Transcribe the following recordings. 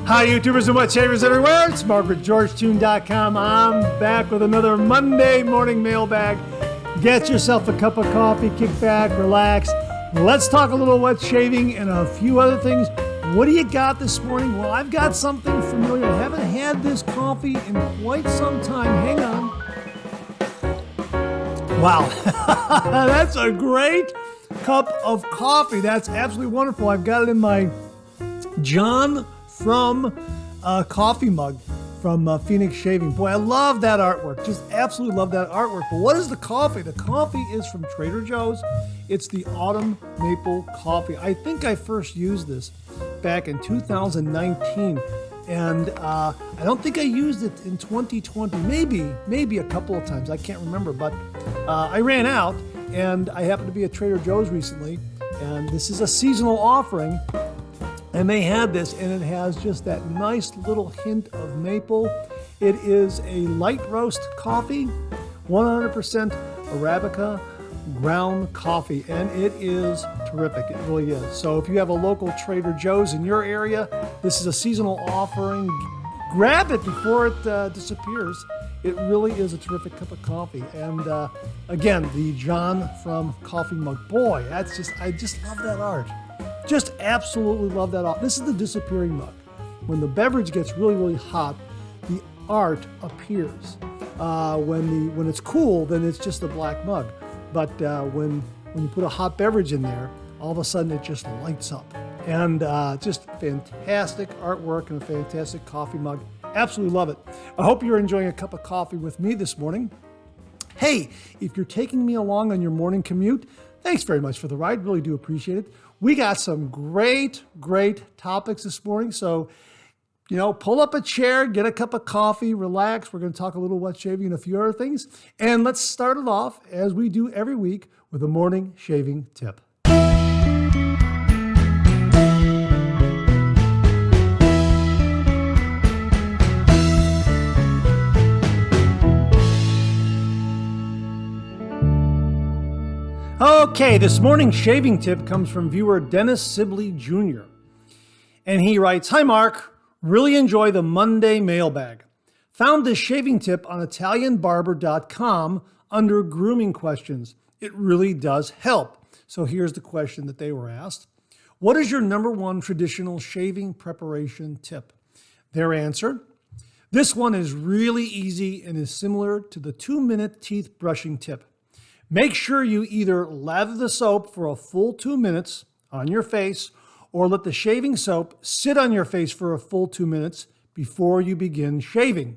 Hi, YouTubers and wet shavers everywhere. It's Mark with GeorgeTune.com. I'm back with another Monday morning mailbag. Get yourself a cup of coffee, kick back, relax. Let's talk a little wet shaving and a few other things. What do you got this morning? Well, I've got something familiar. I haven't had this coffee in quite some time. Hang on. Wow, that's a great cup of coffee. That's absolutely wonderful. I've got it in my John from coffee mug from Phoenix Shaving. Boy, I love that artwork. Just absolutely love that artwork. But what is the coffee? The coffee is from Trader Joe's. It's the Autumn Maple Coffee. I think I first used this back in 2019. And I don't think I used it in 2020. Maybe a couple of times. I can't remember. But I ran out, and I happened to be at Trader Joe's recently. And this is a seasonal offering. And they had this, and it has just that nice little hint of maple. It is a light roast coffee, 100% Arabica ground coffee, and it is terrific. It really is. So if you have a local Trader Joe's in your area, this is a seasonal offering. Grab it before it disappears. It really is a terrific cup of coffee. And again, the John from Coffee Mug. Boy, I just love that art. Just absolutely love that art. This is the disappearing mug. When the beverage gets really, really hot, the art appears. When it's cool, then it's just a black mug. But when you put a hot beverage in there, all of a sudden it just lights up. And just fantastic artwork and a fantastic coffee mug. Absolutely love it. I hope you're enjoying a cup of coffee with me this morning. Hey, if you're taking me along on your morning commute, thanks very much for the ride. Really do appreciate it. We got some great topics this morning. So, pull up a chair, get a cup of coffee, relax. We're going to talk a little wet shaving and a few other things. And let's start it off, as we do every week, with a morning shaving tip. Okay, this morning's shaving tip comes from viewer Dennis Sibley Jr. And he writes, "Hi Mark, really enjoy the Monday mailbag. Found this shaving tip on ItalianBarber.com under grooming questions. It really does help." So here's the question that they were asked. What is your number one traditional shaving preparation tip? Their answer, this one is really easy and is similar to the 2-minute teeth brushing tip. Make sure you either lather the soap for a full 2 minutes on your face or let the shaving soap sit on your face for a full 2 minutes before you begin shaving.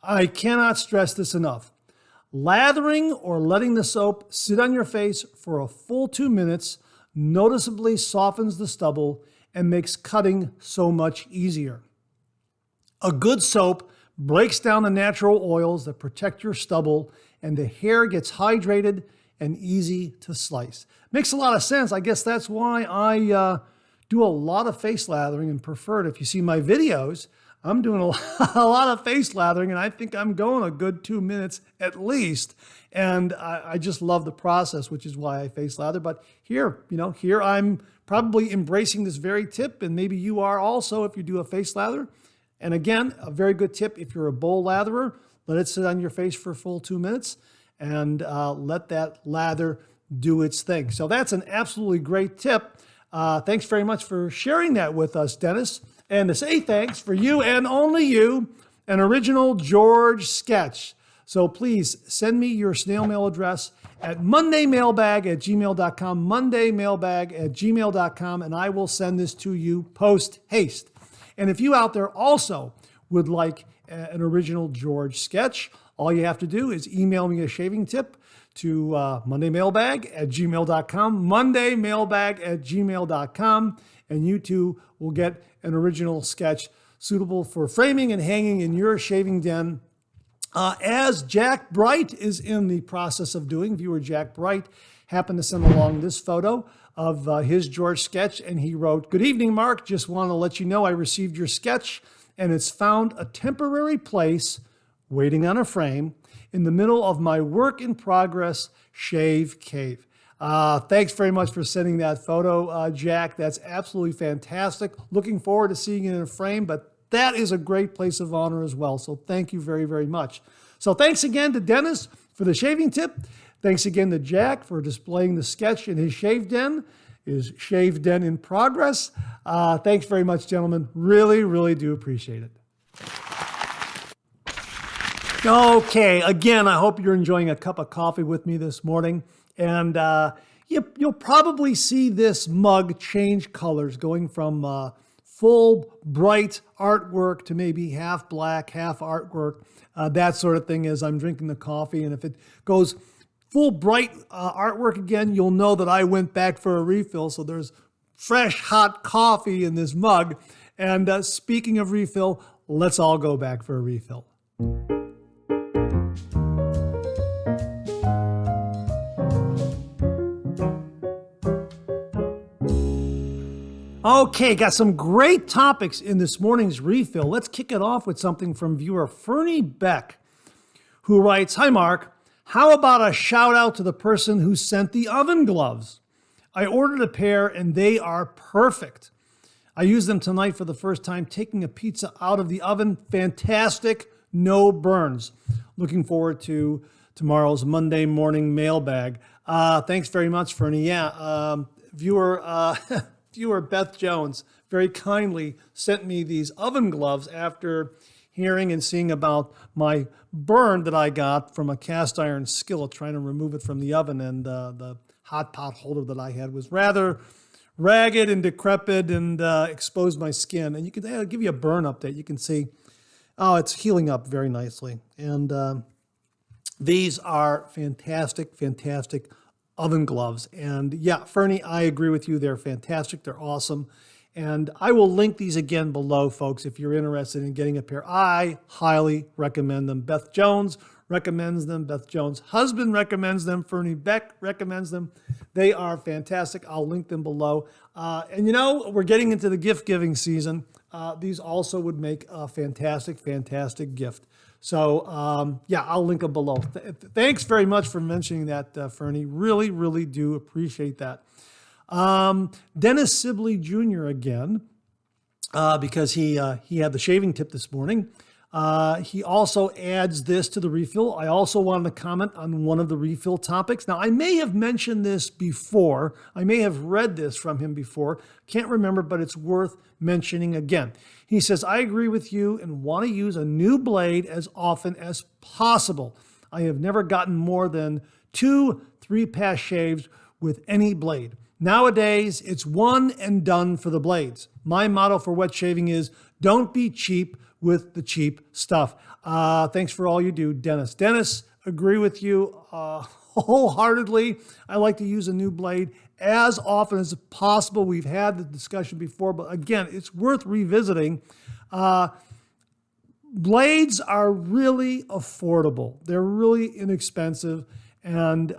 I cannot stress this enough. Lathering or letting the soap sit on your face for a full 2 minutes noticeably softens the stubble and makes cutting so much easier. A good soap breaks down the natural oils that protect your stubble, and the hair gets hydrated and easy to slice. Makes a lot of sense. I guess that's why I do a lot of face lathering and prefer it. If you see my videos, I'm doing a lot of face lathering, and I think I'm going a good 2 minutes at least. And I just love the process, which is why I face lather. But here I'm probably embracing this very tip, and maybe you are also if you do a face lather. And again, a very good tip if you're a bowl latherer, let it sit on your face for a full 2 minutes and let that lather do its thing. So that's an absolutely great tip. Thanks very much for sharing that with us, Dennis. And to say thanks for you and only you, an original George sketch. So please send me your snail mail address at mondaymailbag@gmail.com, mondaymailbag@gmail.com, and I will send this to you post haste. And if you out there also would like an original George sketch, all you have to do is email me a shaving tip to mondaymailbag@gmail.com, mondaymailbag@gmail.com, and you too will get an original sketch suitable for framing and hanging in your shaving den. As Jack Bright is in the process of doing, viewer Jack Bright happened to send along this photo of his George sketch, and he wrote, "Good evening, Mark. Just want to let you know I received your sketch, and it's found a temporary place, waiting on a frame, in the middle of my work in progress shave cave." Thanks very much for sending that photo, Jack. That's absolutely fantastic. Looking forward to seeing it in a frame, but that is a great place of honor as well. So thank you very, very much. So thanks again to Dennis for the shaving tip. Thanks again to Jack for displaying the sketch in his shave den in progress. Thanks very much, gentlemen. Really, really do appreciate it. Okay, again, I hope you're enjoying a cup of coffee with me this morning. And you'll probably see this mug change colors, going from full bright artwork to maybe half black, half artwork, that sort of thing as I'm drinking the coffee. And if it goes full bright artwork again, you'll know that I went back for a refill. So there's fresh, hot coffee in this mug. And speaking of refill, let's all go back for a refill. Okay, got some great topics in this morning's refill. Let's kick it off with something from viewer Fernie Beck, who writes, "Hi, Mark. How about a shout out to the person who sent the oven gloves? I ordered a pair and they are perfect. I used them tonight for the first time, taking a pizza out of the oven. Fantastic, no burns. Looking forward to tomorrow's Monday morning mailbag." Thanks very much, Fernie. Yeah, viewer Beth Jones very kindly sent me these oven gloves after hearing and seeing about my burn that I got from a cast iron skillet trying to remove it from the oven, and the hot pot holder that I had was rather ragged and decrepit and exposed my skin. And I'll give you a burn update. You can see, it's healing up very nicely. And these are fantastic, fantastic oven gloves. And yeah, Fernie, I agree with you. They're fantastic. They're awesome. And I will link these again below, folks, if you're interested in getting a pair. I highly recommend them. Beth Jones recommends them. Beth Jones' husband recommends them. Fernie Beck recommends them. They are fantastic. I'll link them below. And we're getting into the gift giving season. These also would make a fantastic, fantastic gift. So, I'll link them below. Thanks very much for mentioning that, Fernie. Really, really do appreciate that. Dennis Sibley Jr. again, because he had the shaving tip this morning. He also adds this to the refill. I also wanted to comment on one of the refill topics. Now, I may have mentioned this before. I may have read this from him before. Can't remember, but it's worth mentioning again. He says, "I agree with you and want to use a new blade as often as possible. I have never gotten more than 2 3-pass shaves with any blade. Nowadays, it's one and done for the blades. My motto for wet shaving is, don't be cheap with the cheap stuff." Thanks for all you do, Dennis. Dennis, agree with you wholeheartedly. I like to use a new blade as often as possible. We've had the discussion before, but again, it's worth revisiting. Blades are really affordable. They're really inexpensive, and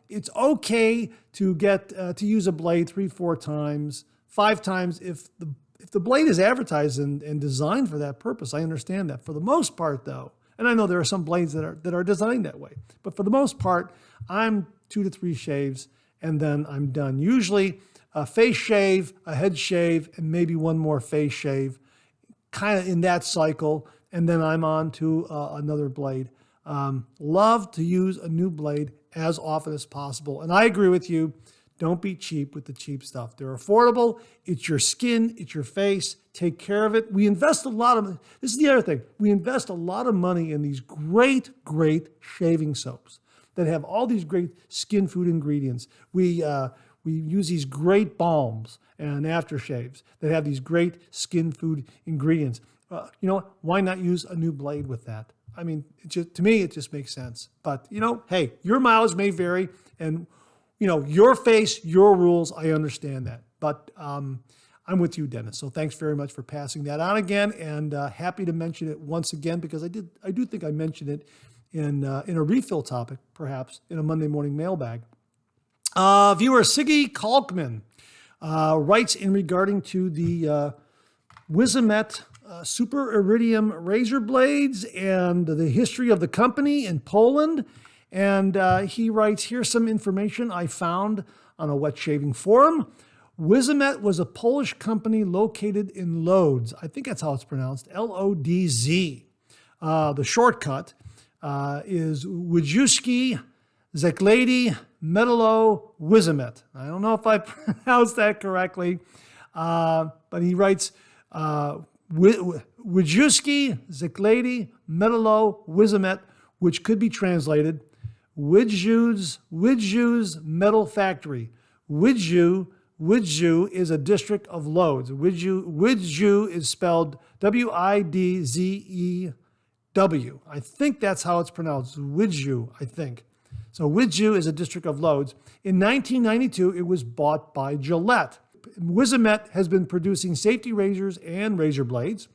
it's okay to get to use a blade 3-4 times, 5 times if the blade is advertised and designed for that purpose. I understand that. For the most part, though, and I know there are some blades that are designed that way, but for the most part, I'm 2 to 3 shaves and then I'm done. Usually a face shave, a head shave, and maybe one more face shave, kind of in that cycle, and then I'm on to another blade. Love to use a new blade as often as possible. And I agree with you. Don't be cheap with the cheap stuff. They're affordable. It's your skin. It's your face. Take care of it. We invest a lot of, this is the other thing. We invest a lot of money in these great, great shaving soaps that have all these great skin food ingredients. We use these great balms and aftershaves that have these great skin food ingredients. Why not use a new blade with that? I mean, to me, it just makes sense. But, hey, your mileage may vary, and, your face, your rules, I understand that. But I'm with you, Dennis. So thanks very much for passing that on again, and happy to mention it once again, because I do think I mentioned it in a refill topic, perhaps, in a Monday morning mailbag. Viewer Siggy Kalkman writes in regarding to the Wizamet Super Iridium razor blades and the history of the company in Poland. And he writes, "Here's some information I found on a wet shaving forum. Wizamet was a Polish company located in Lodz. I think that's how it's pronounced, Lodz. The shortcut is Wojciechowski Zeklady Metalo Wizamet. I don't know if I pronounced that correctly, but he writes Wojciechowski Zeklady Metalo Wizamet, which could be translated Widju's Metal Factory. Widzu is a district of Lodz. Widzu is spelled Widzew. I think that's how it's pronounced, Widzu, I think. So Widzu is a district of Lodz. In 1992, it was bought by Gillette. Wizamet has been producing safety razors and razor blades.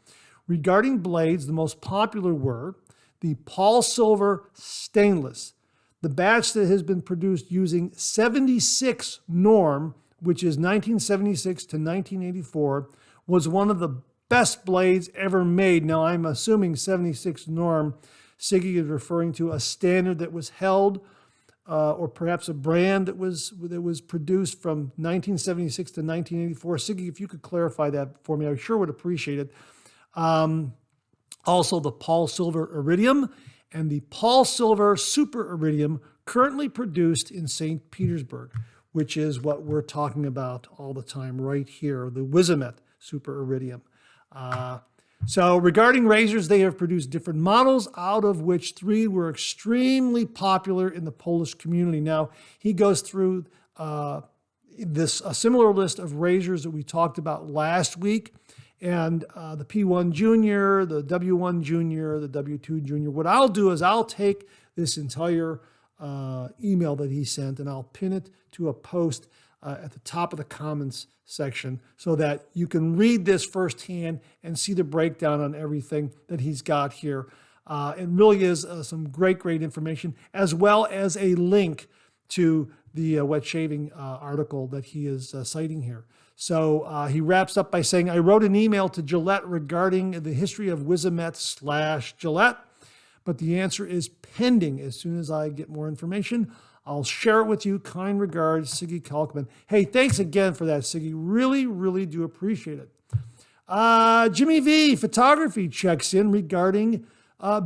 Regarding blades, the most popular were the Paul Silver Stainless. The batch that has been produced using 76 norm, which is 1976 to 1984, was one of the best blades ever made. Now, I'm assuming 76 norm, Siggy is referring to a standard that was held, or perhaps a brand that was produced from 1976 to 1984. Siggy, if you could clarify that for me, I sure would appreciate it. Also, the Paul Silver Iridium and the Paul Silver Super Iridium, currently produced in St. Petersburg, which is what we're talking about all the time right here, the Wizamet Super Iridium. So regarding razors, they have produced different models, out of which 3 were extremely popular in the Polish community. Now, he goes through a similar list of razors that we talked about last week, and the P1 Junior, the W1 Junior, the W2 Junior. What I'll do is I'll take this entire email that he sent and I'll pin it to a post at the top of the comments section so that you can read this firsthand and see the breakdown on everything that he's got here. It really is some great information, as well as a link to the wet shaving article that he is citing here. So he wraps up by saying, I wrote an email to Gillette regarding the history of Wizamet / Gillette, but the answer is pending. As soon as I get more information, I'll share it with you. Kind regards, Siggy Kalkman. Hey, thanks again for that, Siggy. Really do appreciate it. Jimmy V Photography checks in regarding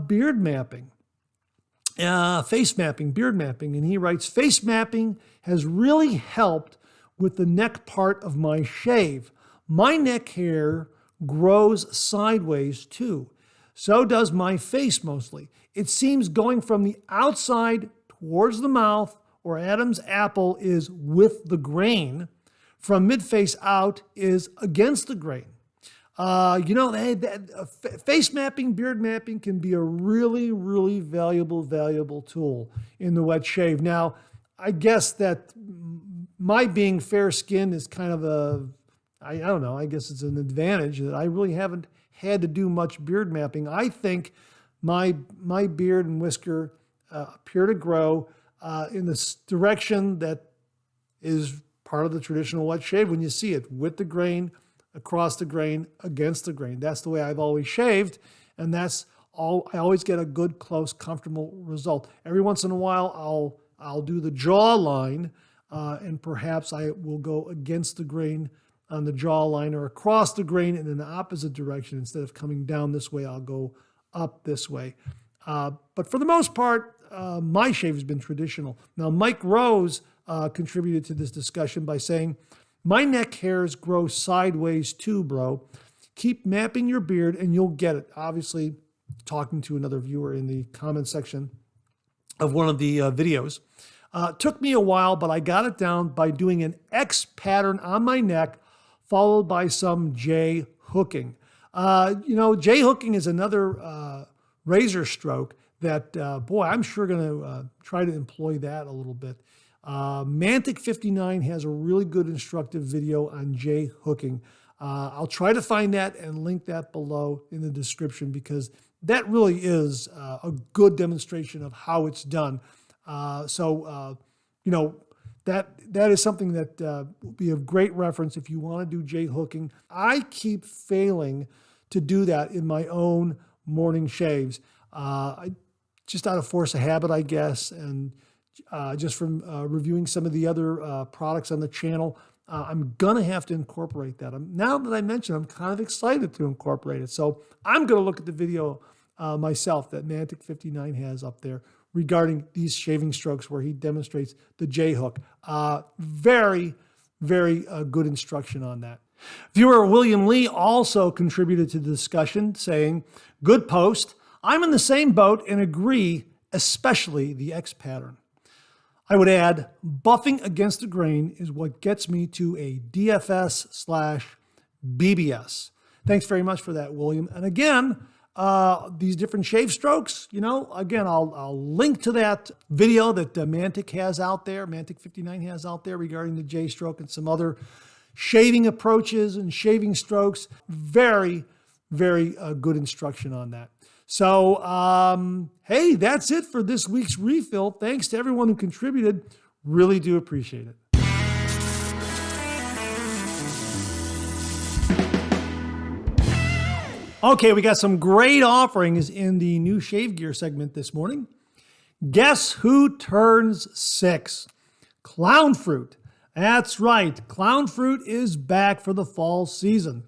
beard mapping. Face mapping, beard mapping. And he writes, face mapping has really helped with the neck part of my shave. My neck hair grows sideways too. So does my face mostly. It seems going from the outside towards the mouth, or Adam's apple, is with the grain. From mid-face out is against the grain. Face mapping, beard mapping can be a really valuable tool in the wet shave. Now, I guess that my being fair-skinned is kind of I don't know, I guess it's an advantage that I really haven't had to do much beard mapping. I think my beard and whisker appear to grow in this direction that is part of the traditional wet shave when you see it, with the grain, across the grain, against the grain. That's the way I've always shaved, and that's all. I always get a good, close, comfortable result. Every once in a while, I'll do the jawline, and perhaps I will go against the grain on the jawline or across the grain in an opposite direction. Instead of coming down this way, I'll go up this way. But for the most part, my shave has been traditional. Now, Mike Rose contributed to this discussion by saying, my neck hairs grow sideways too, bro. Keep mapping your beard and you'll get it. Obviously, talking to another viewer in the comment section of one of the videos. Took me a while, but I got it down by doing an X pattern on my neck, followed by some J hooking. J hooking is another razor stroke that, I'm sure going to try to employ that a little bit. Mantic59 has a really good instructive video on J hooking. I'll try to find that and link that below in the description, because that really is a good demonstration of how it's done. That is something that will be of great reference if you want to do J hooking. I keep failing to do that in my own morning shaves. Just out of force of habit, I guess, and just from reviewing some of the other products on the channel, I'm going to have to incorporate that. Now that I mentioned, I'm kind of excited to incorporate it. So I'm going to look at the video myself that Mantic 59 has up there regarding these shaving strokes where he demonstrates the J-hook. Very, very good instruction on that. Viewer William Lee also contributed to the discussion saying, good post. I'm in the same boat and agree, especially the X pattern. I would add, buffing against the grain is what gets me to a DFS/BBS. Thanks very much for that, William. And again, these different shave strokes, again, I'll link to that video that Mantic has out there, Mantic 59 has out there regarding the J stroke and some other shaving approaches and shaving strokes. Very, very good instruction on that. So, hey, that's it for this week's refill. Thanks to everyone who contributed. Really do appreciate it. Okay, we got some great offerings in the new Shave Gear segment this morning. Guess who turns 6? Clown fruit. That's right. Clown fruit is back for the fall season.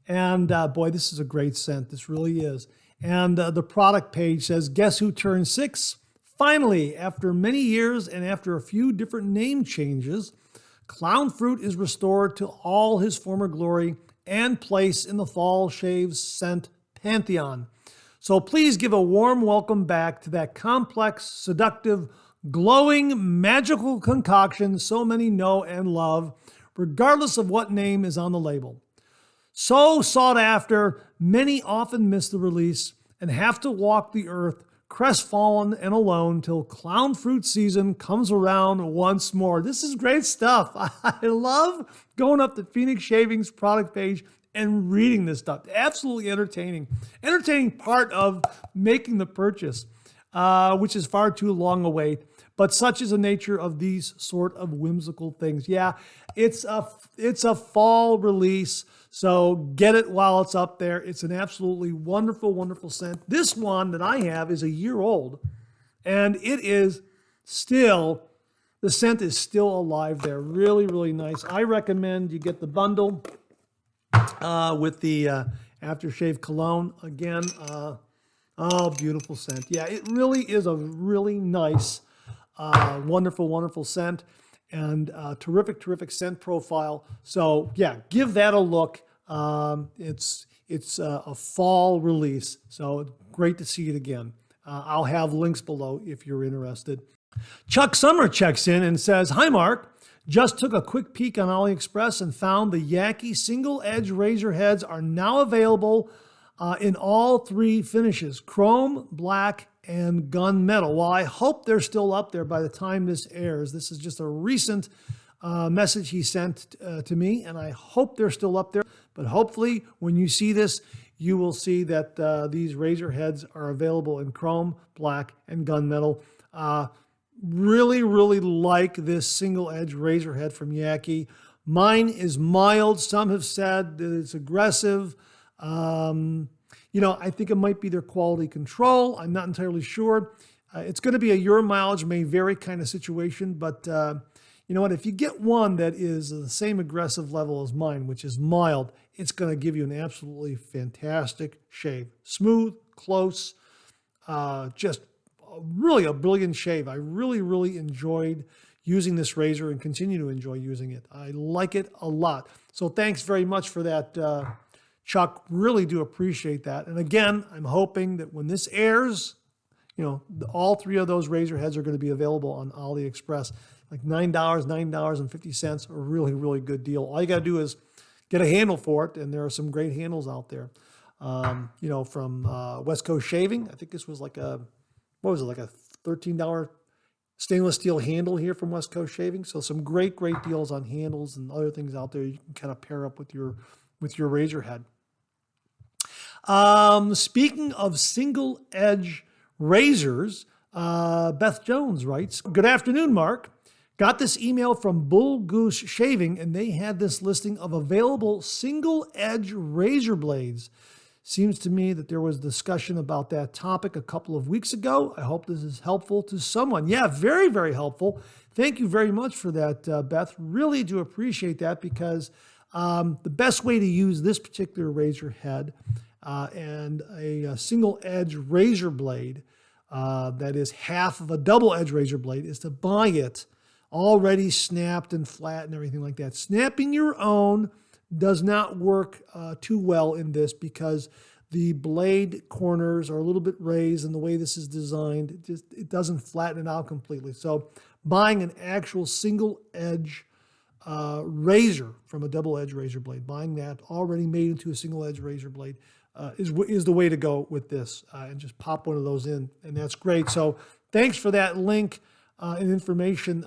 And boy, this is a great scent. This really is. And the product page says, guess who turned 6? Finally, after many years and after a few different name changes, Clown fruit is restored to all his former glory and place in the fall shave scent pantheon. So please give a warm welcome back to that complex, seductive, glowing, magical concoction so many know and love, regardless of what name is on the label. So sought after, many often miss the release and have to walk the earth crestfallen and alone till clown fruit season comes around once more. This is great stuff. I love going up to Phoenix Shaving's product page and reading this stuff. Absolutely entertaining. Entertaining part of making the purchase, which is far too long a wait. But such is the nature of these sort of whimsical things. Yeah, it's a fall release, so get it while it's up there. It's an absolutely wonderful, wonderful scent. This one that I have is a year old, and it is still, the scent is still alive there. Really, really nice. I recommend you get the bundle with the aftershave cologne. Again, oh, beautiful scent. Yeah, it really is a really nice, wonderful, wonderful scent, and terrific, terrific scent profile. So yeah, give that a look. It's a fall release, so great to see it again. I'll have links below if you're interested. Chuck Summer checks in and says, hi Mark, just took a quick peek on AliExpress and found the Yaqi single edge razor heads are now available in all 3 finishes, chrome, black, and gunmetal. Well, I hope they're still up there by the time this airs. This is just a recent message he sent to me, and I hope they're still up there. But hopefully, when you see this, you will see that these razor heads are available in chrome, black, and gunmetal. Really, really like this single edge razor head from Yaqi. Mine is mild. Some have said that it's aggressive. I think it might be their quality control. I'm not entirely sure. It's going to be a your mileage may vary kind of situation, but you know what? If you get one that is the same aggressive level as mine, which is mild, it's going to give you an absolutely fantastic shave. Smooth, close, just really a brilliant shave. I really, really enjoyed using this razor and continue to enjoy using it. I like it a lot. So thanks very much for that, Chuck. Really do appreciate that. And again, I'm hoping that when this airs, all 3 of those razor heads are going to be available on AliExpress. Like $9, $9.50, a really, really good deal. All you got to do is get a handle for it, and there are some great handles out there. From West Coast Shaving, I think this was like a $13 stainless steel handle here from West Coast Shaving. So some great, great deals on handles and other things out there you can kind of pair up with your razor head. Speaking of single edge razors, Beth Jones writes, good afternoon, Mark. Got this email from Bull Goose Shaving, and they had this listing of available single edge razor blades. Seems to me that there was discussion about that topic a couple of weeks ago. I hope this is helpful to someone. Yeah, very, very helpful. Thank you very much for that, Beth. Really do appreciate that, because the best way to use this particular razor head and a single edge razor blade that is half of a double edge razor blade is to buy it already snapped and flat and everything like that. Snapping your own does not work too well in this, because the blade corners are a little bit raised, and the way this is designed, it doesn't flatten it out completely. So buying an actual single edge razor from a double edge razor blade, buying that already made into a single edge razor blade is the way to go with this, and just pop one of those in, and that's great. So thanks for that link and information,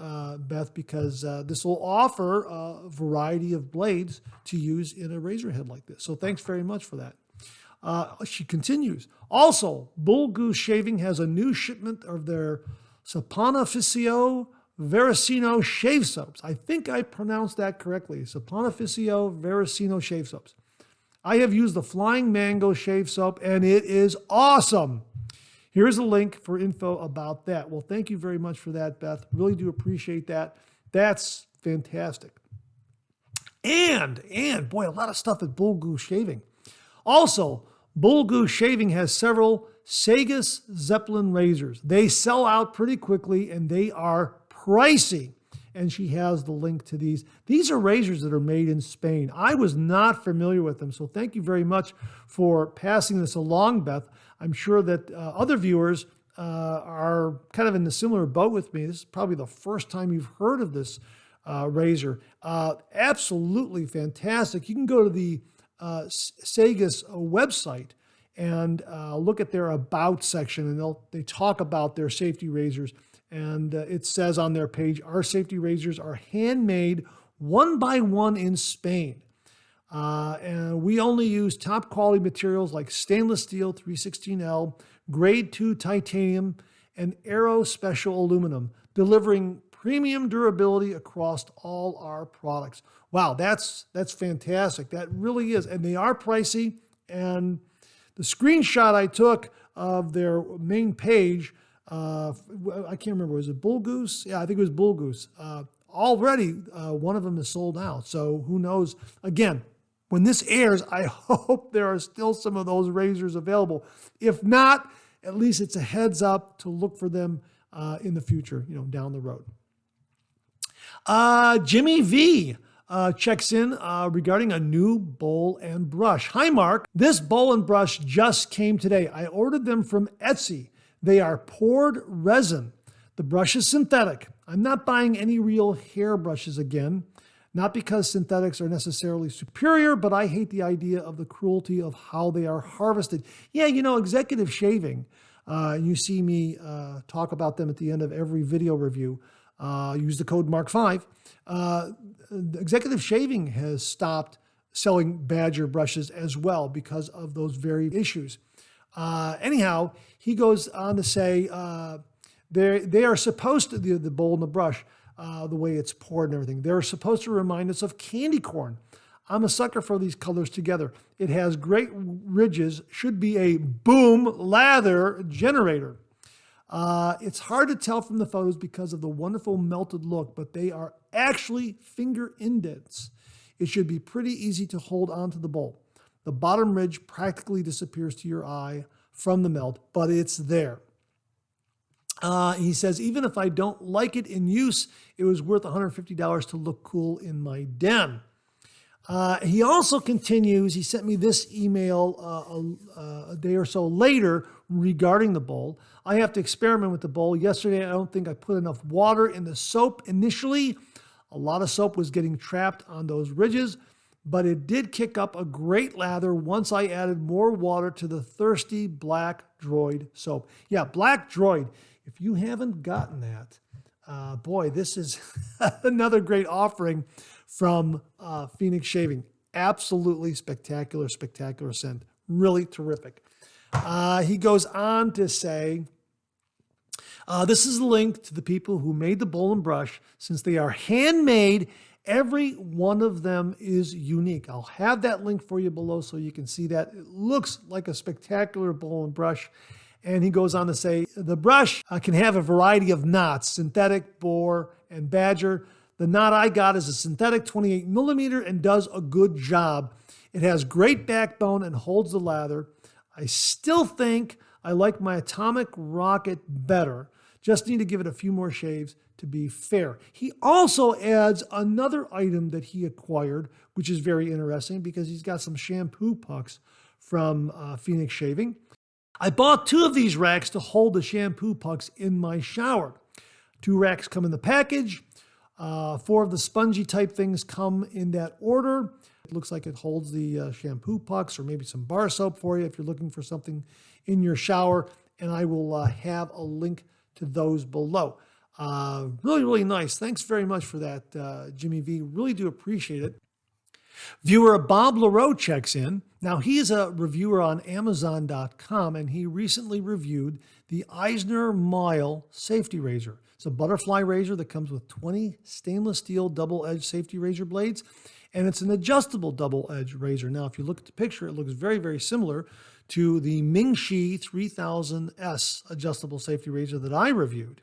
Beth, because this will offer a variety of blades to use in a razor head like this. So thanks very much for that. She continues. Also, Bull Goose Shaving has a new shipment of their Saponificio Veracino shave soaps. I think I pronounced that correctly. Saponificio Veracino shave soaps. I have used the Flying Mango shave soap, and it is awesome. Here's a link for info about that. Well, thank you very much for that, Beth. Really do appreciate that. That's fantastic. And boy, a lot of stuff at Bull Goose Shaving. Also, Bull Goose Shaving has several Sagas Zeppelin razors. They sell out pretty quickly, and they are pricey. And she has the link to these. These are razors that are made in Spain. I was not familiar with them, so thank you very much for passing this along, Beth. I'm sure that other viewers are kind of in a similar boat with me. This is probably the first time you've heard of this razor. Absolutely fantastic. You can go to the Sagas website and look at their About section, and they talk about their safety razors. And it says on their page, our safety razors are handmade one by one in Spain. And we only use top quality materials like stainless steel 316L, grade 2 titanium, and Aero Special aluminum, delivering premium durability across all our products. Wow, that's fantastic. That really is. And they are pricey. And the screenshot I took of their main page, I can't remember, was it Bull Goose? Yeah, I think it was Bull Goose. Already, one of them is sold out. So who knows? Again, when this airs, I hope there are still some of those razors available. If not, at least it's a heads up to look for them in the future, down the road. Jimmy V checks in regarding a new bowl and brush. Hi, Mark. This bowl and brush just came today. I ordered them from Etsy. They are poured resin. The brush is synthetic. I'm not buying any real hair brushes again. Not because synthetics are necessarily superior, but I hate the idea of the cruelty of how they are harvested. Yeah, executive shaving. You see me talk about them at the end of every video review. Use the code MARK5. Executive shaving has stopped selling Badger brushes as well because of those very issues. Anyhow, he goes on to say they are supposed to, the bowl and the brush, the way it's poured and everything, they're supposed to remind us of candy corn. I'm a sucker for these colors together. It has great ridges, should be a boom lather generator. It's hard to tell from the photos because of the wonderful melted look, but they are actually finger indents. It should be pretty easy to hold onto the bowl. The bottom ridge practically disappears to your eye from the melt, but it's there. He says, even if I don't like it in use, it was worth $150 to look cool in my den. He also continues, he sent me this email a day or so later regarding the bowl. I have to experiment with the bowl. Yesterday, I don't think I put enough water in the soap initially. A lot of soap was getting trapped on those ridges, but it did kick up a great lather once I added more water to the Thirsty Black Droid soap. Yeah, Black Droid. If you haven't gotten that, boy, this is another great offering from Phoenix Shaving. Absolutely spectacular, spectacular scent. Really terrific. He goes on to say, this is a link to the people who made the bowl and brush. Since they are handmade Every one of them is unique. I'll have that link for you below so you can see that. It looks like a spectacular bowl and brush. And he goes on to say, the brush can have a variety of knots, synthetic, boar, and badger. The knot I got is a synthetic 28 millimeter and does a good job. It has great backbone and holds the lather. I still think I like my Atomic Rocket better. Just need to give it a few more shaves to be fair. He also adds another item that he acquired, which is very interesting because he's got some shampoo pucks from Phoenix Shaving. I bought 2 of these racks to hold the shampoo pucks in my shower. 2 racks come in the package. 4 of the spongy type things come in that order. It looks like it holds the shampoo pucks or maybe some bar soap for you if you're looking for something in your shower. And I will have a link to those below. Really, really nice. Thanks very much for that, Jimmy V. Really do appreciate it. Viewer Bob LaRoe checks in. Now, he is a reviewer on Amazon.com, and he recently reviewed the Eisner Mile safety razor. It's a butterfly razor that comes with 20 stainless steel double-edged safety razor blades, and it's an adjustable double-edged razor. Now, if you look at the picture, it looks very, very similar to the Mingxi 3000S adjustable safety razor that I reviewed.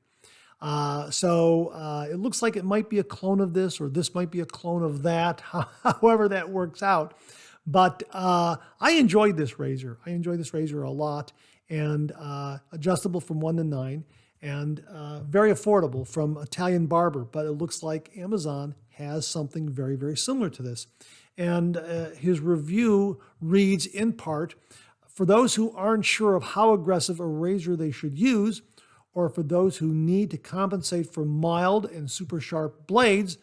So it looks like it might be a clone of this, or this might be a clone of that, however that works out. But I enjoyed this razor. I enjoyed this razor a lot, and adjustable from 1 to 9, and very affordable from Italian Barber. But it looks like Amazon has something very, very similar to this. And his review reads in part, for those who aren't sure of how aggressive a razor they should use, or for those who need to compensate for mild and super sharp blades,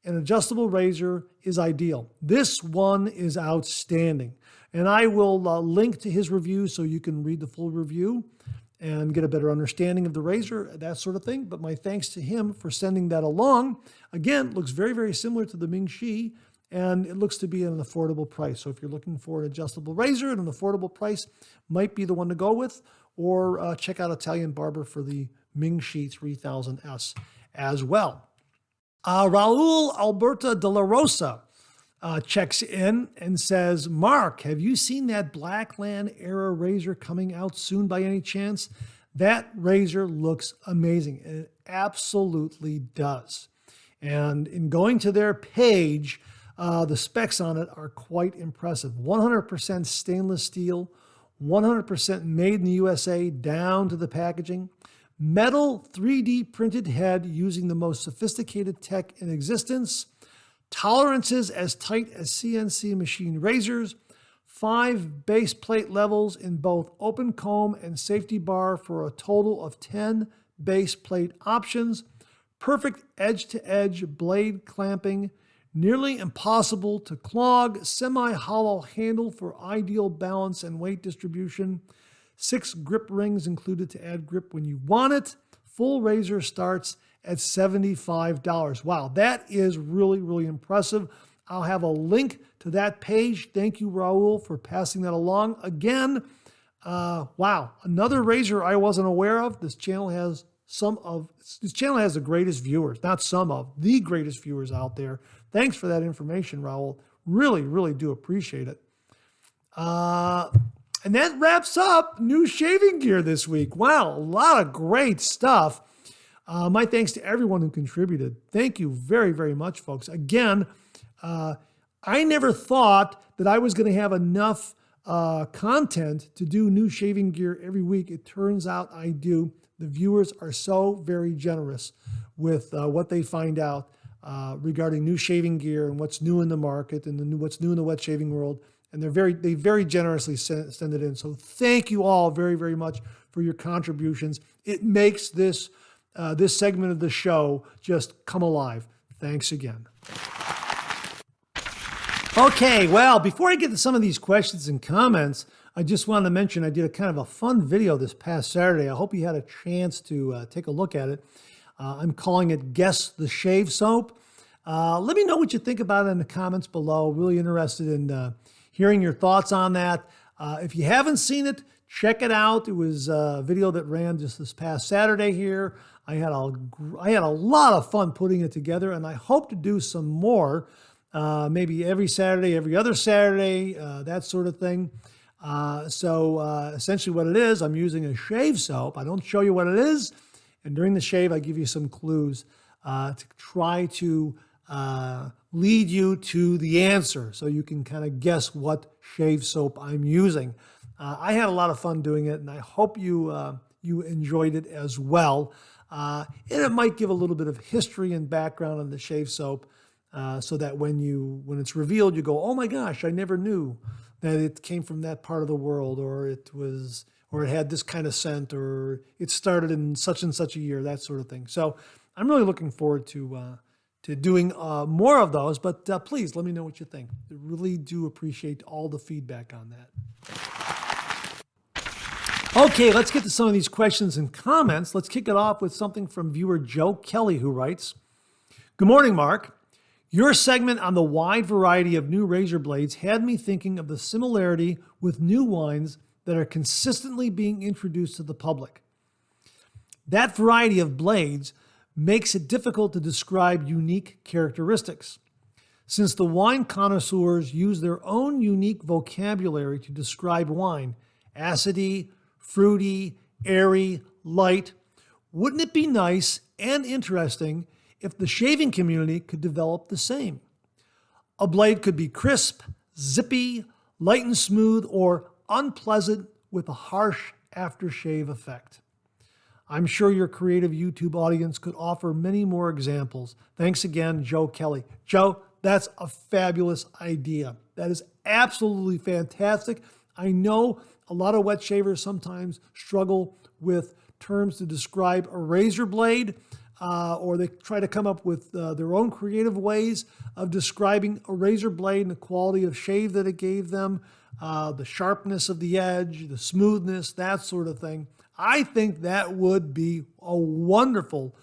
an adjustable razor is ideal. This one is outstanding. And I will link to his review so you can read the full review and get a better understanding of the razor, that sort of thing. But my thanks to him for sending that along. Again, looks very, very similar to the Mingxi, and it looks to be at an affordable price. So if you're looking for an adjustable razor at an affordable price, might be the one to go with. Or check out Italian Barber for the Mingxi 3000S as well. Raul Alberta de la Rosa checks in and says, Mark, have you seen that Blackland era razor coming out soon by any chance? That razor looks amazing, and it absolutely does. And in going to their page, the specs on it are quite impressive. 100% stainless steel, 100% made in the USA down to the packaging. Metal 3D printed head using the most sophisticated tech in existence. Tolerances as tight as CNC machine razors. 5 base plate levels in both open comb and safety bar for a total of 10 base plate options. Perfect edge-to-edge blade clamping. Nearly impossible to clog, semi-hollow handle for ideal balance and weight distribution. 6 grip rings included to add grip when you want it. Full razor starts at $75. Wow, that is really, really impressive. I'll have a link to that page. Thank you, Raul, for passing that along. Again, wow, another razor I wasn't aware of. This channel has the greatest viewers, not some of, the greatest viewers out there. Thanks for that information, Raul. Really, really do appreciate it. And that wraps up new shaving gear this week. Wow, a lot of great stuff. My thanks to everyone who contributed. Thank you very, very much, folks. Again, I never thought that I was going to have enough content to do new shaving gear every week. It turns out I do. The viewers are so very generous with what they find out regarding new shaving gear and what's new in the market and what's new in the wet shaving world. And they very generously send it in. So thank you all very, very much for your contributions. It makes this segment of the show just come alive. Thanks again. Okay, well, before I get to some of these questions and comments, I just wanted to mention I did a kind of a fun video this past Saturday. I hope you had a chance to take a look at it. I'm calling it Guess the Shave Soap. Let me know what you think about it in the comments below. Really interested in hearing your thoughts on that. If you haven't seen it, check it out. It was a video that ran just this past Saturday here. I had a lot of fun putting it together, and I hope to do some more, maybe every Saturday, every other Saturday, that sort of thing. So essentially what it is, I'm using a shave soap. I don't show you what it is, and during the shave, I give you some clues to try to lead you to the answer so you can kind of guess what shave soap I'm using. I had a lot of fun doing it, and I hope you enjoyed it as well. And it might give a little bit of history and background on the shave soap, so that when it's revealed, you go, "Oh my gosh, I never knew that it came from that part of the world, or it had this kind of scent, or it started in such and such a year," that sort of thing. So I'm really looking forward to doing more of those. But please let me know what you think. I really do appreciate all the feedback on that. Okay, let's get to some of these questions and comments. Let's kick it off with something from viewer Joe Kelly, who writes, "Good morning, Mark. Your segment on the wide variety of new razor blades had me thinking of the similarity with new wines that are consistently being introduced to the public. That variety of blades makes it difficult to describe unique characteristics. Since the wine connoisseurs use their own unique vocabulary to describe wine, acidy, fruity, airy, light, wouldn't it be nice and interesting if the shaving community could develop the same? A blade could be crisp, zippy, light and smooth, or unpleasant with a harsh aftershave effect. I'm sure your creative YouTube audience could offer many more examples. Thanks again, Joe Kelly." Joe, that's a fabulous idea. That is absolutely fantastic. I know a lot of wet shavers sometimes struggle with terms to describe a razor blade, or they try to come up with their own creative ways of describing a razor blade and the quality of shave that it gave them, the sharpness of the edge, the smoothness, that sort of thing. I think that would be a wonderful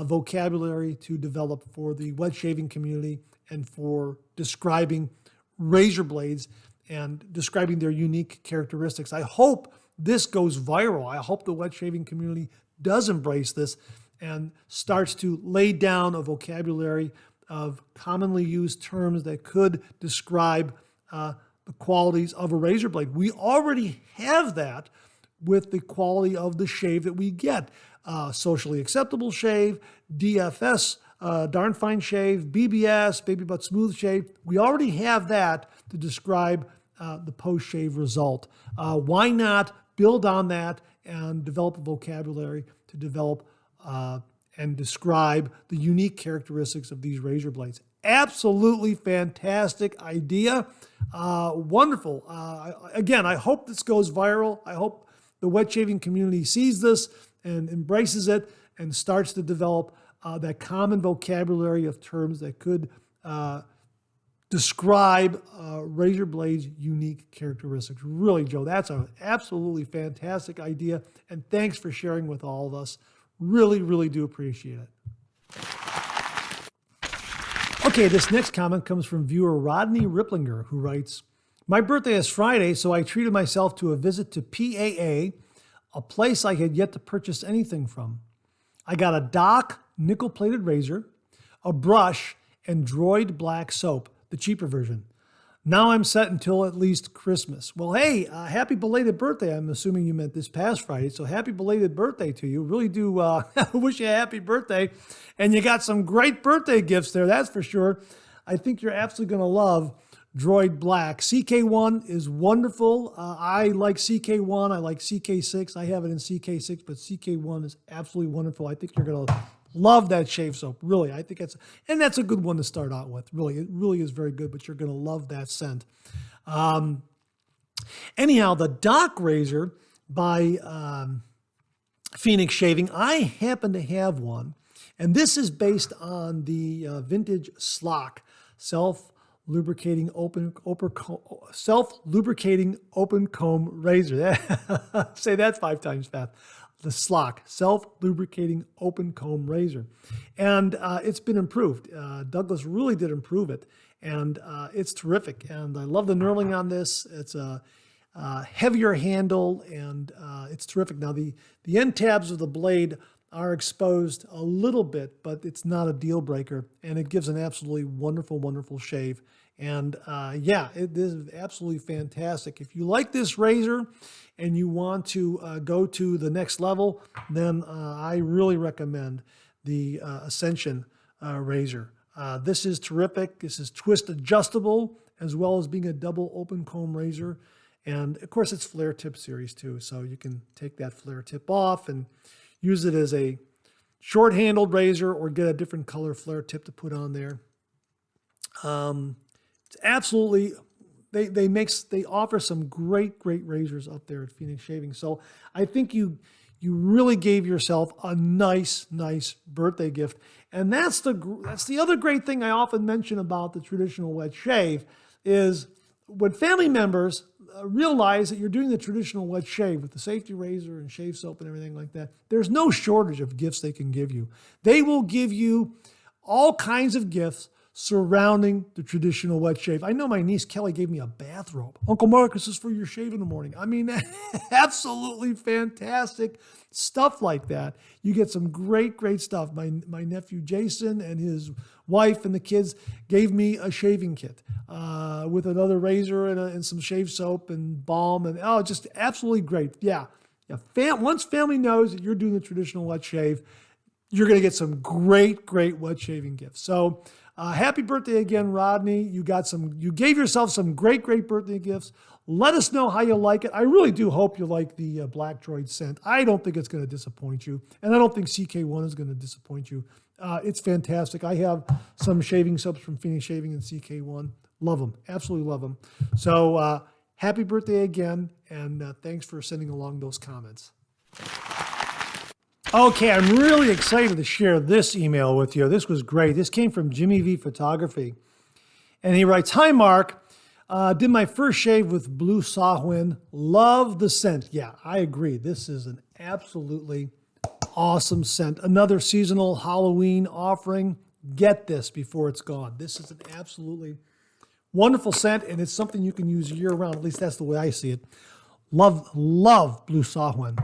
vocabulary to develop for the wet shaving community and for describing razor blades and describing their unique characteristics. I hope this goes viral. I hope the wet shaving community does embrace this and starts to lay down a vocabulary of commonly used terms that could describe the qualities of a razor blade. We already have that with the quality of the shave that we get. Socially acceptable shave, DFS, darn fine shave, BBS, baby butt smooth shave. We already have that to describe the post-shave result. Why not build on that and develop a vocabulary to develop and describe the unique characteristics of these razor blades? Absolutely fantastic idea. Wonderful. Again, I hope this goes viral. I hope the wet shaving community sees this and embraces it and starts to develop that common vocabulary of terms that could describe razor blades' unique characteristics. Really, Joe, that's an absolutely fantastic idea, and thanks for sharing with all of us. Really, really do appreciate it. Okay, this next comment comes from viewer Rodney Ripplinger, who writes, "My birthday is Friday, so I treated myself to a visit to PAA, a place I had yet to purchase anything from. I got a Dock nickel-plated razor, a brush, and Droid black soap, the cheaper version. Now I'm set until at least Christmas." Well, hey, happy belated birthday. I'm assuming you meant this past Friday, so happy belated birthday to you. Really do wish you a happy birthday. And you got some great birthday gifts there, that's for sure. I think you're absolutely going to love Droid Black. CK1 is wonderful. I like CK1. I like CK6. I have it in CK6, but CK1 is absolutely wonderful. I think you're going to love that shave soap. Really, I think that's a good one to start out with. Really, it really is very good, but you're going to love that scent. Anyhow, the Dock razor by Phoenix Shaving, I happen to have one, and this is based on the vintage Slock self-lubricating open comb razor. Say that 5 times fast. The Slock self-lubricating open comb razor. And it's been improved. Douglas really did improve it. And it's terrific. And I love the knurling on this. heavier handle, and it's terrific. Now, the end tabs of the blade are exposed a little bit, but it's not a deal breaker, and it gives an absolutely wonderful, wonderful shave. And yeah, it is absolutely fantastic. If you like this razor and you want to go to the next level, then I really recommend the Ascension razor. This is terrific. This is twist adjustable, as well as being a double open comb razor. And of course, it's flare tip series too. So you can take that flare tip off and use it as a short handled razor, or get a different color flare tip to put on there. It's absolutely, they offer some great razors up there at Phoenix Shaving. So I think you really gave yourself a nice birthday gift. And that's the other great thing I often mention about the traditional wet shave is when family members realize that you're doing the traditional wet shave with the safety razor and shave soap and everything like that, there's no shortage of gifts they can give you. They will give you all kinds of gifts surrounding the traditional wet shave. I know my niece Kelly gave me a bathrobe. Uncle Marcus, is for your shave in the morning. I mean, absolutely fantastic stuff like that. You get some great stuff. My nephew Jason and his wife and the kids gave me a shaving kit with another razor and some shave soap and balm, and just absolutely great. Yeah. Once family knows that you're doing the traditional wet shave, you're going to get some great wet shaving gifts. So happy birthday again, Rodney. You gave yourself some great birthday gifts. Let us know how you like it. I really do hope you like the Black Droid scent. I don't think it's going to disappoint you. And I don't think CK1 is going to disappoint you. It's fantastic. I have some shaving soaps from Phoenix Shaving and CK1. Love them. Absolutely love them. So happy birthday again. And thanks for sending along those comments. Okay, I'm really excited to share this email with you. This was great. This came from Jimmy V Photography. And he writes, "Hi, Mark. Did my first shave with Blue Sahwin. Love the scent." Yeah, I agree. This is an absolutely awesome scent. Another seasonal Halloween offering. Get this before it's gone. This is an absolutely wonderful scent, and it's something you can use year round. At least that's the way I see it. Love Blue Sahwin.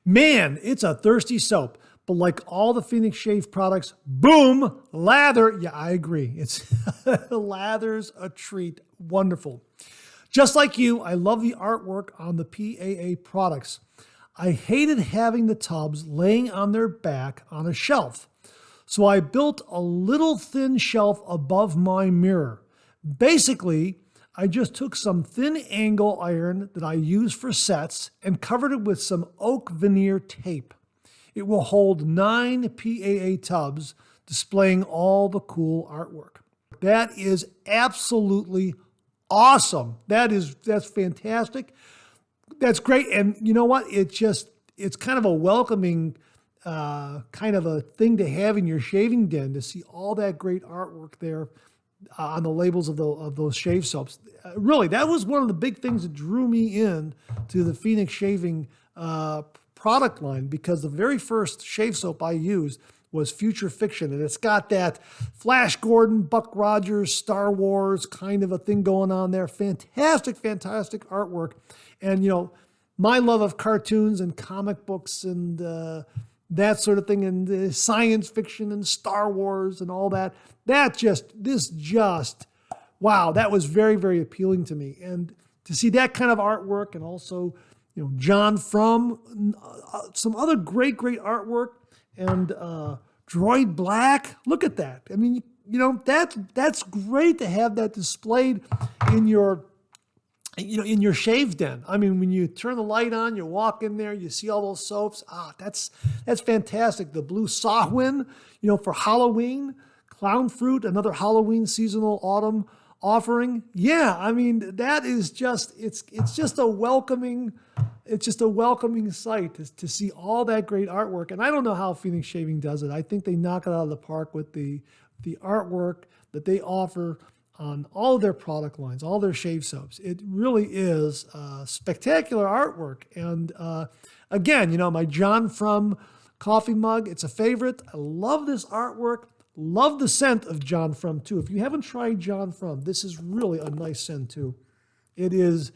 Man, it's a thirsty soap, but like all the Phoenix Shave products, boom, lather. Yeah, I agree. It's lather's a treat. Wonderful. Just like you, I love the artwork on the PAA products. I hated having the tubs laying on their back on a shelf. So I built a little thin shelf above my mirror. Basically, I just took some thin angle iron that I use for sets and covered it with some oak veneer tape. It will hold 9 PAA tubs, displaying all the cool artwork. That is absolutely awesome. That's fantastic. That's great. And you know what? It's kind of a welcoming kind of a thing to have in your shaving den, to see all that great artwork there on the labels of those shave soaps. Really, that was one of the big things that drew me in to the Phoenix Shaving product line, because the very first shave soap I used was Future Fiction, and it's got that Flash Gordon, Buck Rogers, Star Wars kind of a thing going on there. Fantastic artwork. And, you know, my love of cartoons and comic books and that sort of thing, and science fiction and Star Wars and all that. Wow, that was very appealing to me. And to see that kind of artwork, and also, you know, John From, some other great artwork, and Droid Black. Look at that. I mean, you know, that's great to have that displayed in your shave den. I mean, when you turn the light on, you walk in there, you see all those soaps. That's fantastic. The Blue Sahwin, you know, for Halloween. Clown Fruit, another Halloween seasonal autumn offering. Yeah, I mean, that is just, it's just a welcoming sight to see all that great artwork. And I don't know how Phoenix Shaving does it. I think they knock it out of the park with the artwork that they offer on all of their product lines, all their shave soaps. It really is spectacular artwork. And again, you know, my John From coffee mug, it's a favorite. I love this artwork. Love the scent of John From too. If you haven't tried John From, this is really a nice scent too. It's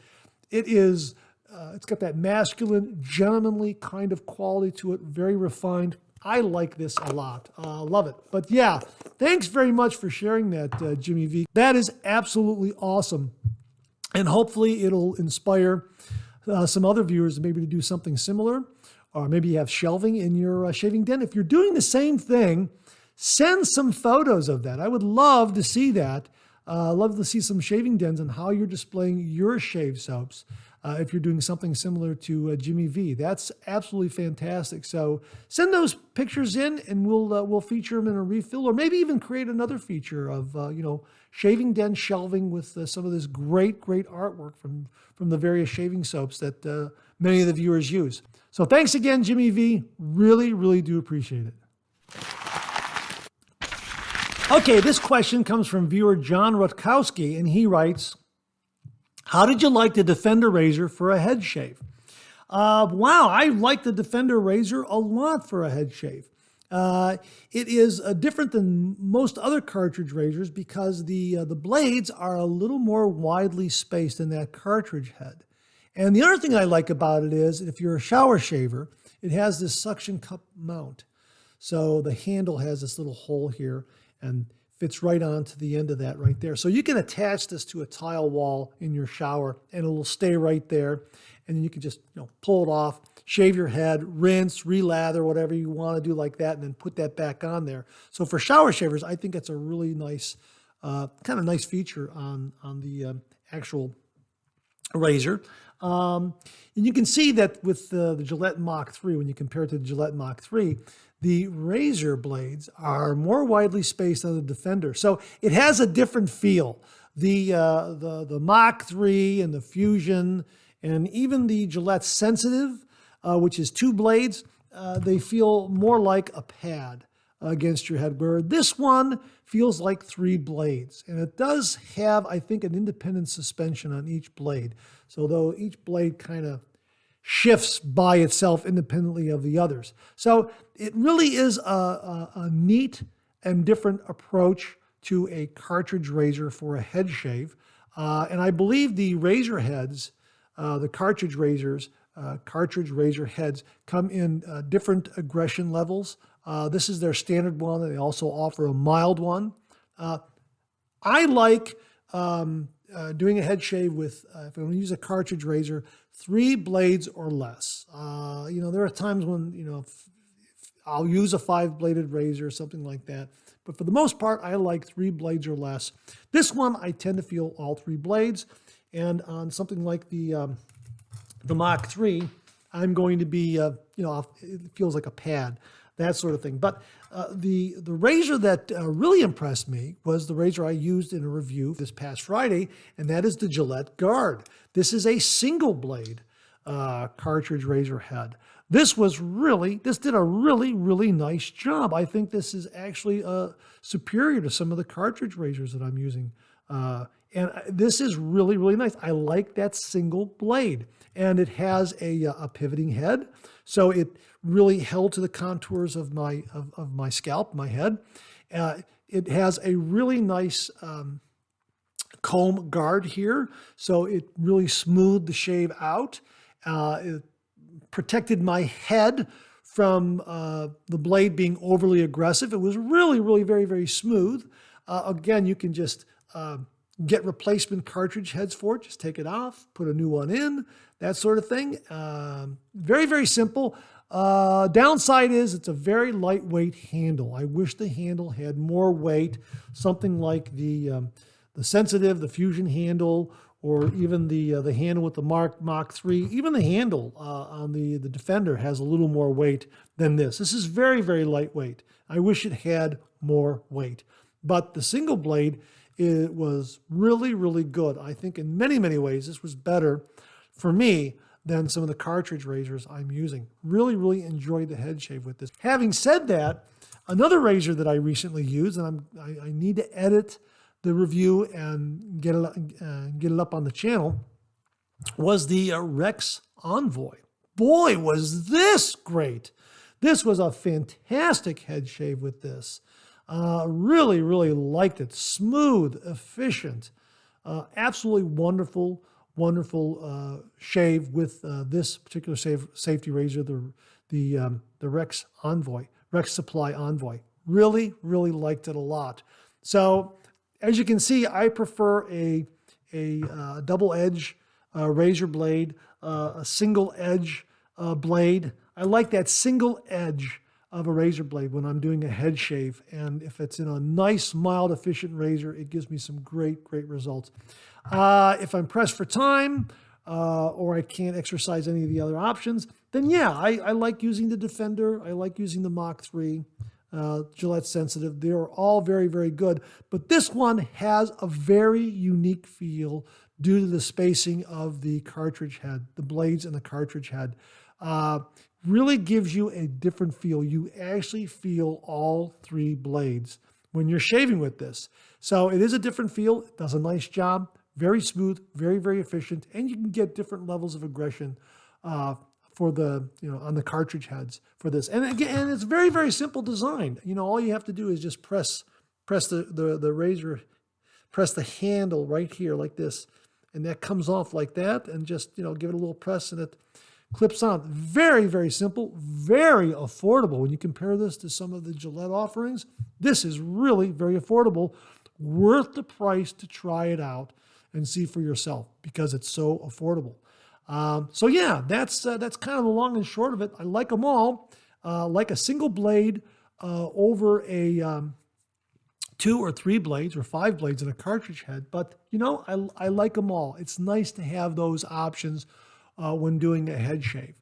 got that masculine, gentlemanly kind of quality to it, very refined. I like this a lot. Love it. But yeah, thanks very much for sharing that, Jimmy V. That is absolutely awesome. And hopefully it'll inspire some other viewers maybe to do something similar, or maybe you have shelving in your shaving den. If you're doing the same thing, send some photos of that. I would love to see that. Love to see some shaving dens and how you're displaying your shave soaps. If you're doing something similar to Jimmy V, that's absolutely fantastic. So send those pictures in, and we'll feature them in a refill, or maybe even create another feature of shaving den shelving with some of this great artwork from the various shaving soaps that many of the viewers use. So thanks again, Jimmy V. Really do appreciate it. Okay, this question comes from viewer John Rutkowski, and he writes, how did you like the Defender razor for a head shave? Wow, I like the Defender razor a lot for a head shave. It is different than most other cartridge razors because the blades are a little more widely spaced in that cartridge head. And the other thing I like about it is if you're a shower shaver, it has this suction cup mount. So the handle has this little hole here and fits right onto the end of that right there. So you can attach this to a tile wall in your shower and it'll stay right there. And then you can just pull it off, shave your head, rinse, relather, whatever you want to do like that, and then put that back on there. So for shower shavers, I think it's a really nice, kind of nice feature on the actual razor. And you can see that with the Gillette Mach 3, when you compare it to the Gillette Mach 3, the razor blades are more widely spaced than the Defender. So it has a different feel. The Mach 3 and the Fusion and even the Gillette Sensitive, which is 2 blades, they feel more like a pad against your head, where this one feels like 3 blades. And it does have, I think, an independent suspension on each blade. So though each blade kind of shifts by itself independently of the others. So it really is a neat and different approach to a cartridge razor for a head shave. And I believe the razor heads, the cartridge razor heads come in different aggression levels. This is their standard one. They also offer a mild one. I like doing a head shave with, if I'm going to use a cartridge razor, 3 blades or less. There are times when, I'll use a 5-bladed razor or something like that. But for the most part, I like 3 blades or less. This one, I tend to feel all 3 blades. And on something like the Mach 3, I'm going to be, it feels like a pad, that sort of thing. But the razor that really impressed me was the razor I used in a review this past Friday, and that is the Gillette Guard. This is a single blade cartridge razor head. This did a really nice job. I think this is actually superior to some of the cartridge razors that I'm using. And this is really nice. I like that single blade. And it has a pivoting head. So it really held to the contours of my scalp, my head. It has a really nice comb guard here. So it really smoothed the shave out. It protected my head from the blade being overly aggressive. It was really very very Again, you can just get replacement cartridge heads for it. Just take it off, put a new one in, that sort of thing. Very simple. Downside is it's a very lightweight handle. I wish the handle had more weight, something like the Sensitive, the Fusion handle, or even the handle with the Mach 3. Even the handle on the Defender has a little more weight than this. This is very lightweight. I wish it had more weight. But the single blade, it was really good. I think in many ways this was better for me than some of the cartridge razors I'm using. Really enjoyed the head shave with this. Having said that, another razor that I recently used, and I need to edit the review and get it up on the channel, was the Rex Envoy. Boy, was this great. This was a fantastic head shave with this. Really liked it. Smooth, efficient, absolutely wonderful wonderful shave with this particular safety razor, the Rex Supply Envoy. Really, really liked it a lot. So as you can see, I prefer a double edge razor blade, a single edge blade. I like that single edge of a razor blade when I'm doing a head shave. And if it's in a nice, mild, efficient razor, it gives me some great, great results. If I'm pressed for time or I can't exercise any of the other options, then yeah, I like using the Defender. I like using the Mach 3, Gillette Sensitive. They're all very, very good. But this one has a very unique feel due to the spacing of the cartridge head, the blades and the cartridge head. Really gives you a different feel. You actually feel all three blades when you're shaving with this. So it is a different feel. It does a nice job. Very smooth, very, very efficient. And you can get different levels of aggression for the, on the cartridge heads for this. And again, it's very, very simple design. All you have to do is just press the razor, press the handle right here like this. And that comes off like that. And just, give it a little press and it clips on. Very, very simple, very affordable. When you compare this to some of the Gillette offerings, this is really very affordable, worth the price to try it out and see for yourself because it's so affordable. So yeah, that's kind of the long and short of it. I like them all. Like a single blade over a 2 or 3 blades or 5 blades in a cartridge head. But I like them all. It's nice to have those options when doing a head shave.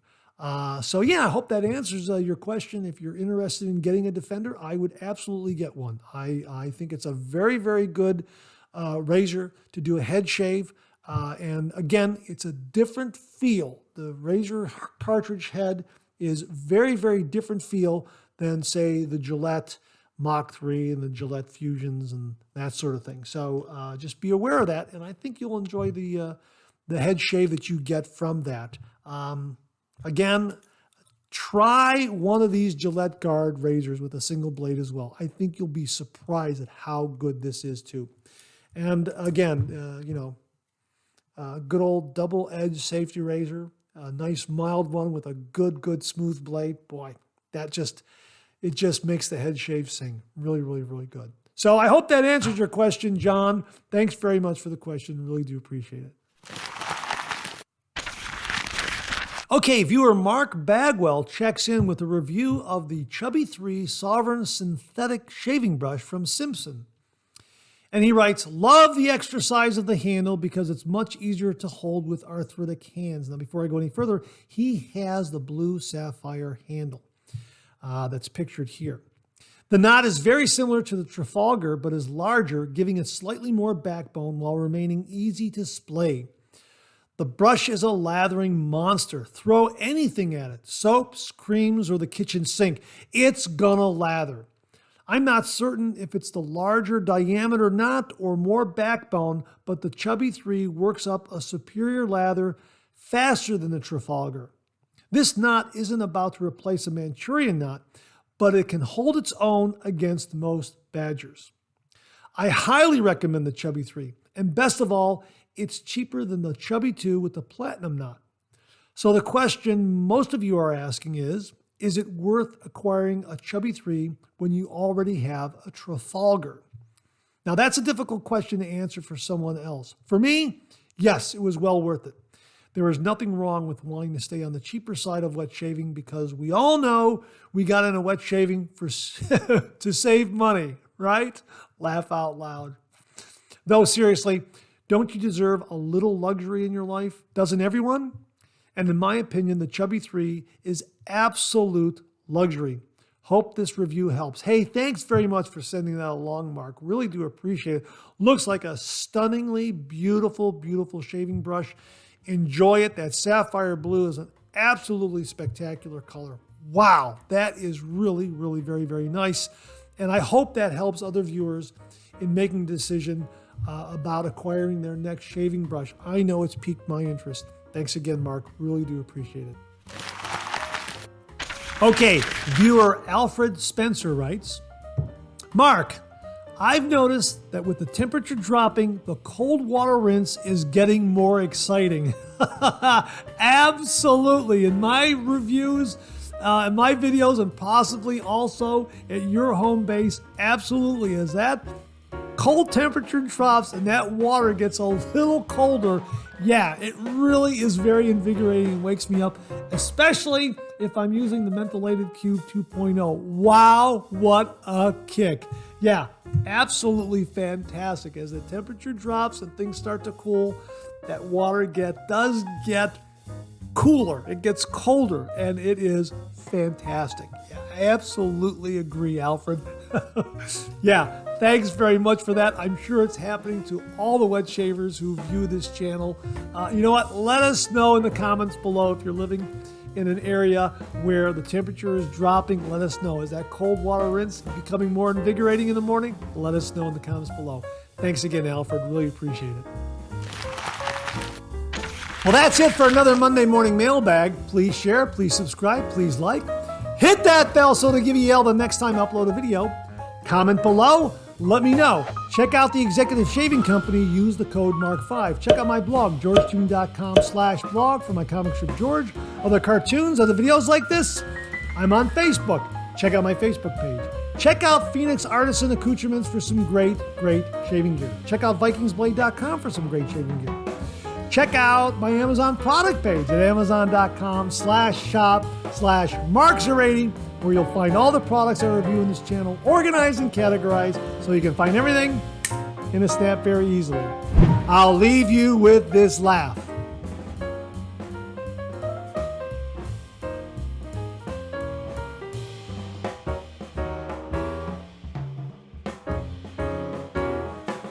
So yeah, I hope that answers your question. If you're interested in getting a Defender, I would absolutely get one. I think it's a very, very good razor to do a head shave. And again, it's a different feel. The razor cartridge head is very, very different feel than, say, the Gillette Mach 3 and the Gillette Fusions and that sort of thing. So just be aware of that, and I think you'll enjoy the head shave that you get from that. Again, try one of these Gillette Guard razors with a single blade as well. I think you'll be surprised at how good this is too. And again, good old double-edged safety razor, a nice mild one with a good smooth blade. Boy, it just makes the head shave sing. Really, really, really good. So I hope that answers your question, John. Thanks very much for the question. Really do appreciate it. Okay, viewer Mark Bagwell checks in with a review of the Chubby 3 Sovereign Synthetic Shaving Brush from Simpson. And he writes, love the extra size of the handle because it's much easier to hold with arthritic hands. Now, before I go any further, he has the blue sapphire handle that's pictured here. The knot is very similar to the Trafalgar, but is larger, giving it slightly more backbone while remaining easy to splay. The brush is a lathering monster. Throw anything at it, soaps, creams, or the kitchen sink. It's gonna lather. I'm not certain if it's the larger diameter knot or more backbone, but the Chubby 3 works up a superior lather faster than the Trafalgar. This knot isn't about to replace a Manchurian knot, but it can hold its own against most badgers. I highly recommend the Chubby 3, and best of all, it's cheaper than the Chubby 2 with the platinum knot. So the question most of you are asking is it worth acquiring a Chubby 3 when you already have a Trafalgar? Now that's a difficult question to answer for someone else. For me, yes, it was well worth it. There is nothing wrong with wanting to stay on the cheaper side of wet shaving because we all know we got into wet shaving to save money, right? Laugh out loud. Though seriously, don't you deserve a little luxury in your life? Doesn't everyone? And in my opinion, the Chubby 3 is absolute luxury. Hope this review helps. Hey, thanks very much for sending that along, Mark. Really do appreciate it. Looks like a stunningly beautiful, beautiful shaving brush. Enjoy it. That sapphire blue is an absolutely spectacular color. Wow, that is really, really very, very nice. And I hope that helps other viewers in making a decision about acquiring their next shaving brush. I know it's piqued my interest. Thanks again, Mark. Really do appreciate it. Okay, viewer Alfred Spencer writes, Mark, I've noticed that with the temperature dropping, the cold water rinse is getting more exciting. Absolutely. In my reviews, in my videos, and possibly also at your home base, absolutely. As that cold temperature drops and that water gets a little colder, yeah, it really is very invigorating and wakes me up, especially if I'm using the Mentholated Cube 2.0. Wow, what a kick. Yeah, absolutely fantastic. As the temperature drops and things start to cool, that water does get cooler. It gets colder, and it is fantastic. Yeah, I absolutely agree, Alfred. Yeah, thanks very much for that. I'm sure it's happening to all the wet shavers who view this channel. You know what? Let us know in the comments below if you're living in an area where the temperature is dropping. Let us know. Is that cold water rinse becoming more invigorating in the morning? Let us know in the comments below. Thanks again, Alfred. Really appreciate it. Well, that's it for another Monday morning mailbag. Please share, please subscribe, please like. Hit that bell so to give you a yell the next time I upload a video. Comment below. Let me know. Check out the Executive Shaving Company. Use the code MARK5. Check out my blog, georgetoon.com/blog for my comic strip George, other cartoons, other videos like this. I'm on Facebook. Check out my Facebook page. Check out Phoenix Artisan Accoutrements for some great shaving gear. Check out vikingsblade.com for some great shaving gear. Check out my Amazon product page at amazon.com/shop/marksarating, where you'll find all the products I review in this channel, organized and categorized, so you can find everything in a snap very easily. I'll leave you with this laugh.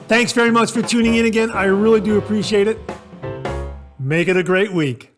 Thanks very much for tuning in again. I really do appreciate it. Make it a great week.